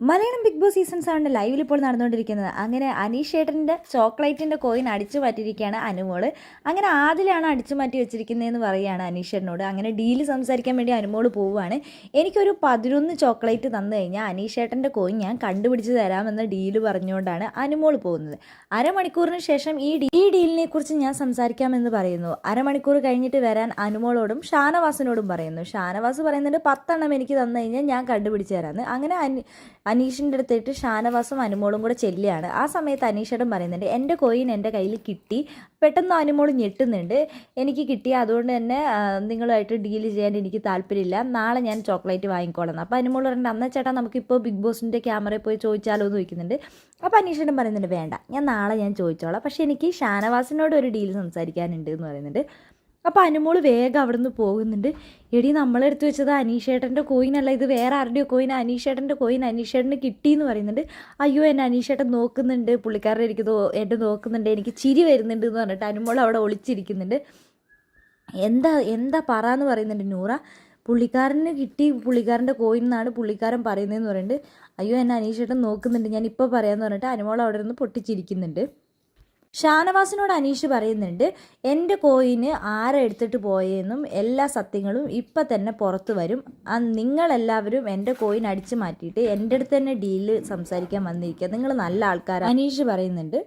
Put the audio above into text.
Malayalam big boss season 7 ലൈവിൽ ഇപ്പോൾ നടന്നുകൊണ്ടിരിക്കുന്നത്. അങ്ങനെ അനീഷ് ചേട്ടൻ്റെ ചോക്ലേറ്റിൻ്റെ കോയിൻ അടിച്ചു മാറ്റിയിരിക്കുകയാണ് അനുമോള്. അങ്ങനെ ആദിലാണ് അടിച്ചു മാറ്റി വെച്ചിരിക്കുന്നതെന്ന് പറയുകയാണ് അനീഷ് ചേട്ടനോട്. അങ്ങനെ ഡീല് സംസാരിക്കാൻ വേണ്ടി അനുമോള് പോവുകയാണ്. എനിക്കൊരു 11 ചോക്ലേറ്റ് തന്നു കഴിഞ്ഞാൽ അനീഷ് ചേട്ടൻ്റെ കോയിൻ ഞാൻ കണ്ടുപിടിച്ച് തരാമെന്ന ഡീല് പറഞ്ഞുകൊണ്ടാണ് അനുമോള് പോകുന്നത്. അരമണിക്കൂറിന് ശേഷം ഈ ഡീലിനെ കുറിച്ച് ഞാൻ സംസാരിക്കാമെന്ന് പറയുന്നു. അരമണിക്കൂർ കഴിഞ്ഞിട്ട് വരാൻ അനുമോളോടും ഷാനവാസിനോടും പറയുന്നു. ഷാനവാസ് പറയുന്നുണ്ട് 10 എനിക്ക് തന്നു കഴിഞ്ഞാൽ ഞാൻ കണ്ടുപിടിച്ച് തരാമെന്ന്. അങ്ങനെ അനീഷിൻ്റെ അടുത്തായിട്ട് ഷാനവാസും അനുമോളും കൂടെ ചെല്ലുകയാണ്. ആ സമയത്ത് അനീഷേട്ടൻ പറയുന്നുണ്ട് എൻ്റെ കോയിൻ എൻ്റെ കയ്യിൽ കിട്ടി. പെട്ടെന്ന് അനുമോൾ ഞെട്ടുന്നുണ്ട്. എനിക്ക് കിട്ടി, അതുകൊണ്ട് തന്നെ നിങ്ങളുമായിട്ട് ഡീല് ചെയ്യാൻ എനിക്ക് താല്പര്യമില്ല, നാളെ ഞാൻ ചോക്ലേറ്റ് വാങ്ങിക്കോളാം. അപ്പോൾ അനുമോൾ പറയുന്നുണ്ട് അന്ന ചേട്ടാ നമുക്കിപ്പോൾ ബിഗ് ബോസിൻ്റെ ക്യാമറയിൽ പോയി ചോദിച്ചാലോ എന്ന് ചോദിക്കുന്നുണ്ട്. അപ്പോൾ അനീഷേട്ടൻ പറയുന്നുണ്ട് വേണ്ട, നാളെ ഞാൻ ചോദിച്ചോളാം, പക്ഷേ എനിക്ക് ഷാനവാസിനോട് ഒരു ഡീൽ സംസാരിക്കാനുണ്ട് എന്ന് പറയുന്നുണ്ട്. അപ്പോൾ അനുമോൾ വേഗം അവിടെ നിന്ന് പോകുന്നുണ്ട്. എടി നമ്മളെടുത്ത് വെച്ചത് അനീഷേട്ടൻ്റെ കോയിനല്ല, ഇത് വേറെ ആരുടെയോ കോയിൻ, അനീഷേട്ടൻ്റെ കോയിൻ അനീഷേട്ടന് കിട്ടിയെന്ന് പറയുന്നുണ്ട്. അയ്യോ എന്നെ അനീഷേട്ടൻ നോക്കുന്നുണ്ട്, പുള്ളിക്കാരൻ എനിക്ക് എന്നെ നോക്കുന്നുണ്ട്, എനിക്ക് ചിരി വരുന്നുണ്ട് എന്ന് പറഞ്ഞിട്ട് അനുമോൾ അവിടെ ഒളിച്ചിരിക്കുന്നുണ്ട്. എന്താ പറയാന്ന് പറയുന്നുണ്ട് നൂറ. പുള്ളിക്കാരന് കിട്ടി, പുള്ളിക്കാരൻ്റെ കോയിൻ എന്നാണ് പുള്ളിക്കാരൻ പറയുന്നതെന്ന് പറയുന്നുണ്ട്. അയ്യോ എന്നെ അനീഷേട്ടൻ നോക്കുന്നുണ്ട്, ഞാൻ ഇപ്പോൾ പറയാമെന്ന് പറഞ്ഞിട്ട് അനുമോൾ അവിടെ നിന്ന് പൊട്ടിച്ചിരിക്കുന്നുണ്ട്. ഷാനവാസിനോട് അനീഷ് പറയുന്നുണ്ട് എൻ്റെ കോയിന് ആരെടുത്തിട്ട് പോയെന്നും എല്ലാ സത്യങ്ങളും ഇപ്പം തന്നെ പുറത്ത് വരും. നിങ്ങളെല്ലാവരും എൻ്റെ കോയിൻ അടിച്ചു മാറ്റിയിട്ട് എൻ്റെ അടുത്ത് തന്നെ ഡീല് സംസാരിക്കാൻ വന്നിരിക്കുക, നിങ്ങൾ നല്ല ആൾക്കാർ അനീഷ് പറയുന്നുണ്ട്.